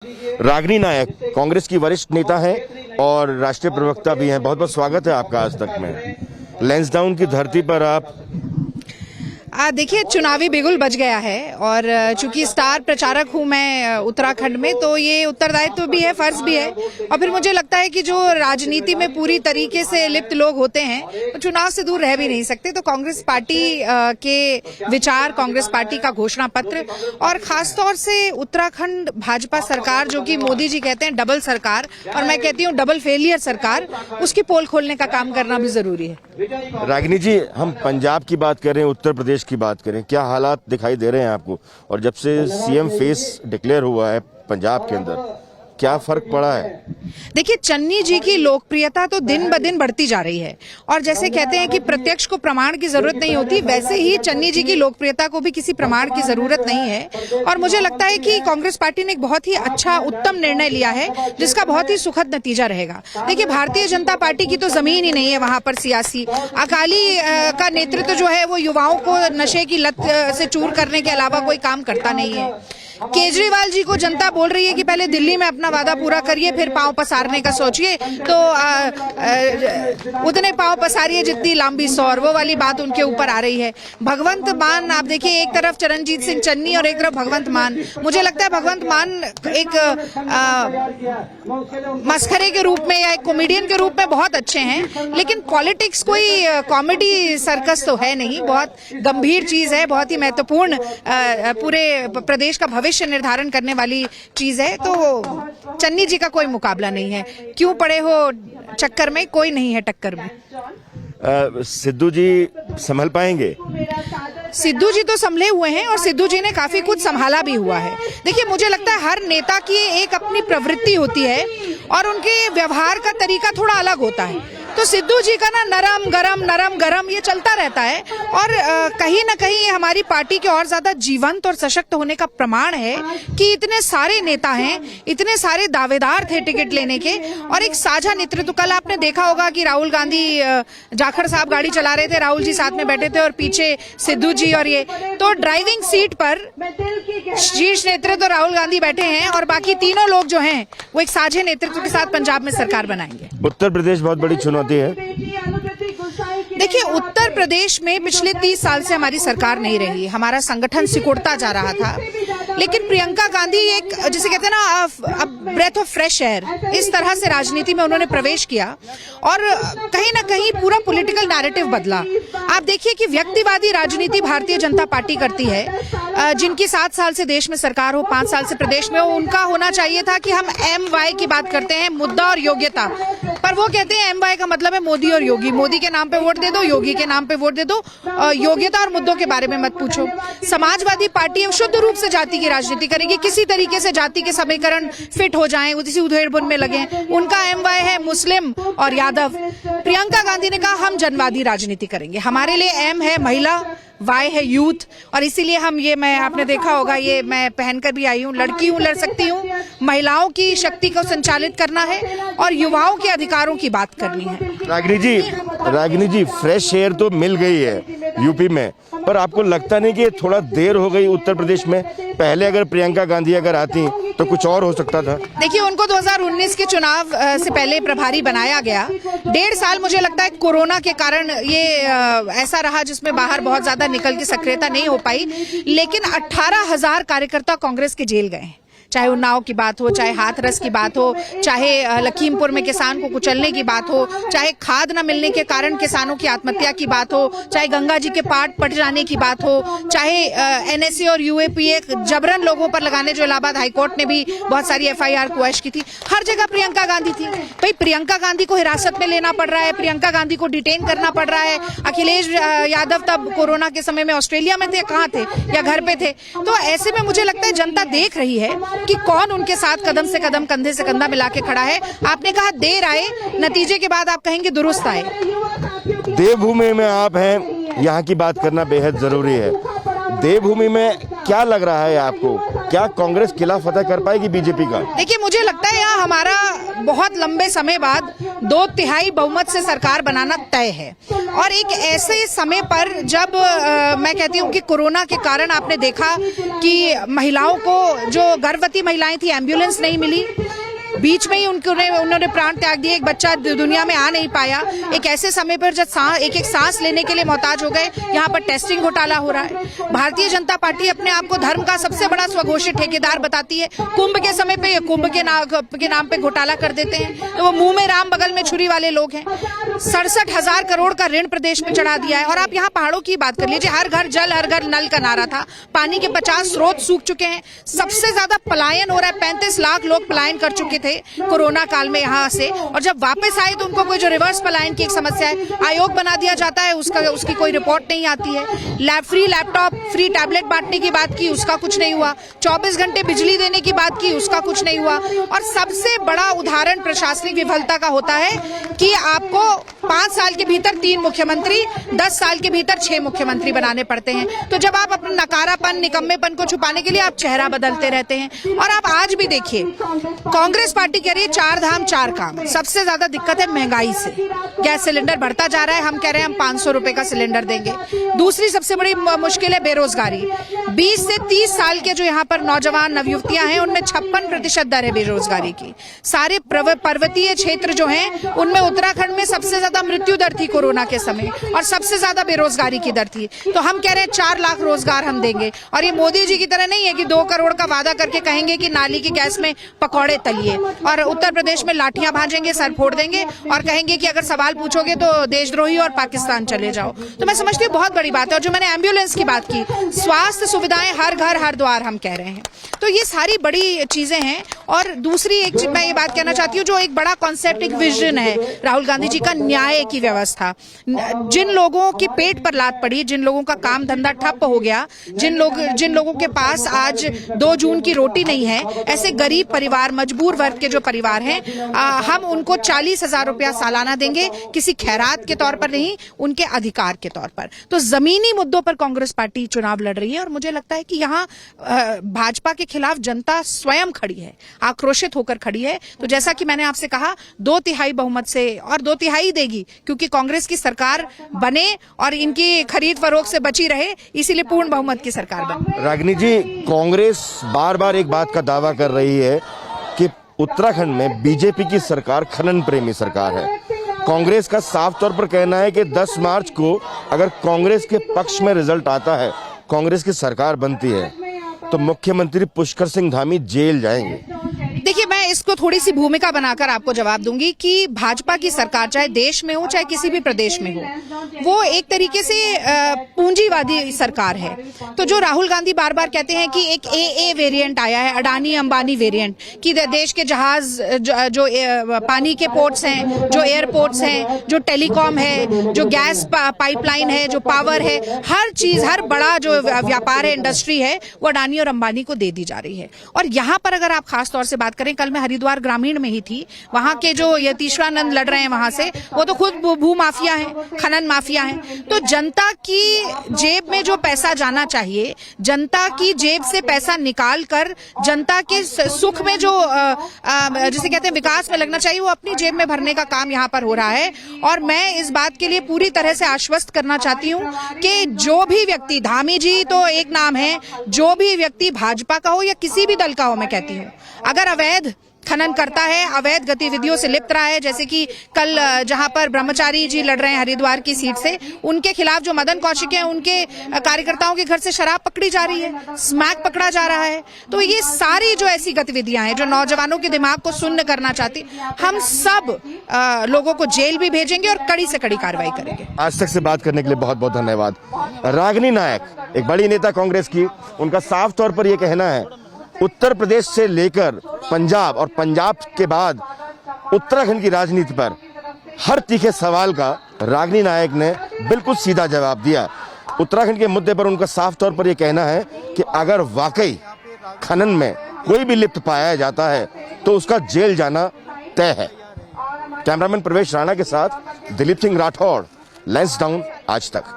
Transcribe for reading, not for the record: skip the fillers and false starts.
रागिनी नायक कांग्रेस की वरिष्ठ नेता हैं और राष्ट्रीय प्रवक्ता भी हैं। बहुत बहुत स्वागत है आपका आज तक में। लैंसडाउन की धरती पर आप देखिए, चुनावी बिगुल बज गया है और चूंकि स्टार प्रचारक हूं मैं उत्तराखंड में, तो ये उत्तरदायित्व भी है, फर्ज भी है। और फिर मुझे लगता है कि जो राजनीति में पूरी तरीके से लिप्त लोग होते हैं तो चुनाव से दूर रह भी नहीं सकते। तो कांग्रेस पार्टी के विचार, कांग्रेस पार्टी का घोषणा पत्र और खासतौर से उत्तराखंड भाजपा सरकार, जो कि मोदी जी कहते हैं डबल सरकार और मैं कहती हूँ डबल फेलियर सरकार, उसकी पोल खोलने का काम करना भी जरूरी है। रागिनी जी, हम पंजाब की बात करें, उत्तर प्रदेश की बात करें, क्या हालात दिखाई दे रहे हैं आपको? और जब से सीएम फेस डिक्लेयर हुआ है पंजाब के अंदर, क्या फर्क पड़ा है? देखिए, चन्नी जी की लोकप्रियता तो दिन ब दिन बढ़ती जा रही है और जैसे कहते हैं कि प्रत्यक्ष को प्रमाण की जरूरत नहीं होती, वैसे ही चन्नी जी की लोकप्रियता को भी किसी प्रमाण की जरूरत नहीं है। और मुझे लगता है कि कांग्रेस पार्टी ने एक बहुत ही अच्छा, उत्तम निर्णय लिया है जिसका बहुत ही सुखद नतीजा रहेगा। देखिए, भारतीय जनता पार्टी की तो जमीन ही नहीं है वहां पर सियासी। अकाली का नेतृत्व जो है वो युवाओं को नशे की लत से चूर करने के अलावा कोई काम करता नहीं है। केजरीवाल जी को जनता बोल रही है कि पहले दिल्ली में अपना वादा पूरा करिए, फिर पांव पसारने का सोचिए, तो उतने पांव पसारिए जितनी लंबी सौर, वो वाली बात उनके ऊपर आ रही है। भगवंत मान, आप देखिए, एक तरफ चरणजीत सिंह चन्नी और एक तरफ भगवंत मान। मुझे लगता है भगवंत मान एक मस्खरे के रूप में या एक कॉमेडियन के रूप में बहुत अच्छे हैं, लेकिन पॉलिटिक्स कोई कॉमेडी सर्कस तो है नहीं, बहुत गंभीर चीज है, बहुत ही महत्वपूर्ण, पूरे प्रदेश का भविष्य निर्धारण करने वाली चीज है। तो चन्नी जी का कोई मुकाबला नहीं है। क्यों पड़े हो चक्कर में? कोई नहीं है टक्कर में। सिद्धू जी संभल पाएंगे? सिद्धू जी तो संभले हुए हैं और सिद्धू जी ने काफी कुछ संभाला भी हुआ है। देखिए, मुझे लगता है हर नेता की एक अपनी प्रवृत्ति होती है और उनके व्यवहार का तरीका थोड़ा अलग होता है। तो सिद्धू जी का ना नरम गरम ये चलता रहता है और कहीं ना कहीं हमारी पार्टी के और ज्यादा जीवंत और सशक्त होने का प्रमाण है कि इतने सारे नेता हैं, इतने सारे दावेदार थे टिकट लेने के और एक साझा नेतृत्व। कल आपने देखा होगा कि राहुल गांधी, जाखड़ साहब गाड़ी चला रहे थे, राहुल जी साथ में बैठे थे और पीछे सिद्धू जी, और ये तो ड्राइविंग सीट पर शीर्ष नेतृत्व राहुल गांधी बैठे हैं और बाकी तीनों लोग जो हैं वो एक साझे नेतृत्व के साथ पंजाब में सरकार बनाएंगे। उत्तर प्रदेश बहुत बड़ी चुनौती है। देखिए, उत्तर प्रदेश में पिछले 30 साल से हमारी सरकार नहीं रही, हमारा संगठन सिकुड़ता जा रहा था, लेकिन प्रियंका गांधी एक, जिसे कहते हैं ना, ब्रेथ ऑफ फ्रेश एयर, इस तरह से राजनीति में उन्होंने प्रवेश किया और कहीं ना कहीं पूरा पॉलिटिकल नैरेटिव बदला। आप देखिए कि व्यक्तिवादी राजनीति भारतीय जनता पार्टी करती है। जिनकी 7 साल से देश में सरकार हो, 5 साल से प्रदेश में हो, उनका होना चाहिए था कि हम MY की बात करते हैं, मुद्दा और योग्यता, पर वो कहते हैं MY का मतलब है मोदी और योगी। मोदी के नाम पे वोट दे दो, योगी के नाम पे वोट दे दो, योग्यता और मुद्दों के बारे में मत पूछो। समाजवादी पार्टी शुद्ध रूप से जाति की राजनीति करेगी, किसी तरीके से जाति के समीकरण फिट हो जाएं, उसी उधेड़बुन में लगे। उनका MY है मुस्लिम और यादव। प्रियंका गांधी ने कहा हम जनवादी राजनीति करेंगे, हमारे लिए M है महिला, Y है यूथ, और इसीलिए हम ये, मैं, आपने देखा होगा, ये मैं पहनकर भी आई हूँ, लड़की हूँ, लड़ सकती हूँ, महिलाओं की शक्ति को संचालित करना है और युवाओं के अधिकारों की बात करनी है। रागिनी जी, फ्रेश एयर तो मिल गई है यूपी में, पर आपको लगता नहीं कि थोड़ा देर हो गई उत्तर प्रदेश में? पहले अगर प्रियंका गांधी अगर आती तो कुछ और हो सकता था। देखिए, उनको 2019 के चुनाव से पहले प्रभारी बनाया गया। 1.5 साल मुझे लगता है कोरोना के कारण ये ऐसा रहा जिसमें बाहर बहुत ज्यादा निकल के सक्रियता नहीं हो पाई, लेकिन 18,000 कार्यकर्ता कांग्रेस के जेल गए हैं। चाहे उन्नाव की बात हो, चाहे हाथरस की बात हो, चाहे लखीमपुर में किसान को कुचलने की बात हो, चाहे खाद न मिलने के कारण किसानों की आत्महत्या की बात हो, चाहे गंगा जी के पाट पट जाने की बात हो, चाहे NSA और UAPA जबरन लोगों पर लगाने जो इलाहाबाद हाईकोर्ट ने भी बहुत सारी FIR क्वैश की थी, हर जगह प्रियंका गांधी थी। भाई, प्रियंका गांधी को हिरासत में लेना पड़ रहा है, प्रियंका गांधी को डिटेन करना पड़ रहा है। अखिलेश यादव तब कोरोना के समय में ऑस्ट्रेलिया में थे, कहाँ थे, या घर पे थे। तो ऐसे में मुझे लगता है जनता देख रही है कि कौन उनके साथ कदम से कदम, कंधे से कंधा मिला के खड़ा है। आपने कहा देर आए, नतीजे के बाद आप कहेंगे दुरुस्त आए। देवभूमि में आप हैं, यहाँ की बात करना बेहद जरूरी है। देवभूमि में क्या लग रहा है आपको, क्या कांग्रेस किला फतह कर पाएगी बीजेपी का? देखिए, मुझे लगता है यहाँ हमारा बहुत लंबे समय बाद 2/3 बहुमत से सरकार बनाना तय है। और एक ऐसे समय पर जब मैं कहती हूँ कि कोरोना के कारण आपने देखा कि महिलाओं को, जो गर्भवती महिलाएं थी, एम्बुलेंस नहीं मिली, बीच में ही उन्होंने प्राण त्याग दिए, एक बच्चा दुनिया में आ नहीं पाया। एक ऐसे समय पर जब एक सांस लेने के लिए मोहताज हो गए, यहाँ पर टेस्टिंग घोटाला हो रहा है। भारतीय जनता पार्टी अपने आप को धर्म का सबसे बड़ा स्वघोषित ठेकेदार बताती है। कुंभ के समय पे ये कुंभ के नाम पे घोटाला कर देते हैं, तो वो मुंह में राम बगल में छुरी वाले लोग हैं। 67,000 करोड़ का ऋण प्रदेश में चढ़ा दिया है। और आप यहाँ पहाड़ों की बात कर लीजिए, हर घर जल हर घर नल का नारा था, पानी के 50 स्रोत सूख चुके हैं। सबसे ज्यादा पलायन हो रहा है, 35 लाख लोग पलायन कर चुके थे कोरोना काल में यहाँ से, और जब वापस आए तो उनको कोई जो रिवर्स पलायन की एक समस्या है, आयोग बना दिया जाता है, उसकी कोई रिपोर्ट नहीं आती है। फ्री लैपटॉप, फ्री टैबलेट बांटने की बात की, उसका कुछ नहीं हुआ। 24 घंटे बिजली देने की बात की, उसका कुछ नहीं हुआ। और सबसे बड़ा उदाहरण प्रशासनिक विफलता का होता है कि आपको 5 साल के भीतर 3 मुख्यमंत्री, 10 साल के भीतर 6 मुख्यमंत्री बनाने पड़ते हैं। तो जब आप अपने नकारापन, निकम्मेपन को छुपाने के लिए आप चेहरा बदलते रहते हैं। और आप आज भी देखिए, कांग्रेस पार्टी कह रही है 4 धाम 4 काम। सबसे ज्यादा दिक्कत है महंगाई से, गैस सिलेंडर बढ़ता जा रहा है, हम कह रहे हैं हम 500 रुपए का सिलेंडर देंगे। दूसरी सबसे बड़ी मुश्किल है बेरोजगारी। 20 से 30 साल के जो यहाँ पर नौजवान नवयुवतियां हैं, उनमें 56% दर है बेरोजगारी की। सारे पर्वतीय क्षेत्र जो हैं, उनमें उत्तराखंड में सबसे ज्यादा मृत्यु दर थी कोरोना के समय, और सबसे ज्यादा बेरोजगारी की दर थी। तो हम कह रहे हैं 4 लाख रोजगार हम देंगे। और ये मोदी जी की तरह नहीं है कि 2 करोड़ का वादा करके कहेंगे कि नाली की गैस में पकौड़े तलिए, और उत्तर प्रदेश में लाठियां भाजेंगे, सर फोड़ देंगे, और कहेंगे कि अगर सवाल पूछोगे तो देशद्रोही और पाकिस्तान चले जाओ। तो मैं समझती हूँ बहुत बड़ी बात है। और जो मैंने एम्बुलेंस की बात की, स्वास्थ्य सुविधाएं हर घर हर द्वार हम कह रहे हैं, तो ये सारी बड़ी चीजें हैं। और दूसरी एक चीज मैं ये बात कहना चाहती हूँ, जो एक बड़ा कॉन्सेप्ट, एक विजन है राहुल गांधी जी का, न्याय की व्यवस्था। जिन लोगों के पेट पर लात पड़ी, जिन लोगों का काम धंधा ठप हो गया, जिन लोगों के पास आज 2 जून की रोटी नहीं है, ऐसे गरीब परिवार, मजबूर वर्ग के जो परिवार हैं, हम उनको 40,000 रुपया सालाना देंगे, किसी खैरात के तौर पर नहीं, उनके अधिकार के तौर पर। तो जमीनी मुद्दों पर कांग्रेस पार्टी चुनाव लड़ रही है। और मुझे लगता है कि यहाँ भाजपा के खिलाफ जनता स्वयं खड़ी है, आक्रोशित होकर खड़ी है। तो जैसा कि मैंने आपसे कहा, 2/3 बहुमत से, और 2/3 देगी, क्योंकि कांग्रेस की सरकार बने और इनकी खरीद फरोख्त से बची रहे, इसीलिए पूर्ण बहुमत की सरकार बने। रागिनी जी, कांग्रेस बार बार एक बात का दावा कर रही है कि उत्तराखंड में बीजेपी की सरकार खनन प्रेमी सरकार है। कांग्रेस का साफ तौर पर कहना है कि 10 मार्च को अगर कांग्रेस के पक्ष में रिजल्ट आता है, कांग्रेस की सरकार बनती है, तो मुख्यमंत्री पुष्कर सिंह धामी जेल जाएंगे। देखिए, मैं इसको थोड़ी सी भूमिका बनाकर आपको जवाब दूंगी कि भाजपा की सरकार, चाहे देश में हो चाहे किसी भी प्रदेश में हो, वो एक तरीके से पूंजीवादी सरकार है। तो जो राहुल गांधी बार बार कहते हैं कि एक AA वेरिएंट आया है, अडानी अंबानी वेरिएंट, कि देश के जहाज, जो पानी के पोर्ट्स हैं, जो एयरपोर्ट्स हैं, जो टेलीकॉम है, जो गैस पाइपलाइन है, जो पावर है, हर चीज, हर बड़ा जो व्यापार है, इंडस्ट्री है, वो अडानी और अंबानी को दे दी जा रही है। और यहाँ पर अगर आप खास तौर से बात करें, कल मैं हरिद्वार ग्रामीण में ही थी, वहां के जो यतीश्वरानंद लड़ रहे हैं वहां से, वो तो खुद भू माफिया हैं, खनन माफिया हैं। तो जनता की जेब में जो पैसा जाना चाहिए, जनता की जेब से पैसा निकाल कर जनता के सुख में जो जिसे कहते हैं विकास में लगना चाहिए, वो अपनी जेब में भरने का काम यहाँ पर हो रहा है। और मैं इस बात के लिए पूरी तरह से आश्वस्त करना चाहती हूँ कि जो भी व्यक्ति, धामी जी तो एक नाम है, जो भी व्यक्ति भाजपा का हो या किसी भी दल का हो, मैं कहती हूँ, अगर अवैध खनन करता है, अवैध गतिविधियों से लिप्त रहा है, जैसे कि कल जहां पर ब्रह्मचारी जी लड़ रहे हैं हरिद्वार की सीट से, उनके खिलाफ जो मदन कौशिक हैं, उनके कार्यकर्ताओं के घर से शराब पकड़ी जा रही है, स्मैक पकड़ा जा रहा है। तो ये सारी जो ऐसी गतिविधियां हैं जो नौजवानों के दिमाग को सुन्न करना चाहती, हम सब लोगों को जेल भी भेजेंगे और कड़ी से कड़ी कार्रवाई करेंगे। आज तक से बात करने के लिए बहुत बहुत धन्यवाद। रागिनी नायक, एक बड़ी नेता कांग्रेस की, उनका साफ तौर पर यह कहना है, उत्तर प्रदेश से लेकर पंजाब और पंजाब के बाद उत्तराखंड की राजनीति पर हर तीखे सवाल का रागिनी नायक ने बिल्कुल सीधा जवाब दिया। उत्तराखंड के मुद्दे पर उनका साफ तौर पर यह कहना है कि अगर वाकई खनन में कोई भी लिप्त पाया जाता है तो उसका जेल जाना तय है। कैमरामैन प्रवेश राणा के साथ दिलीप सिंह राठौड़, लेंस डाउन आज तक।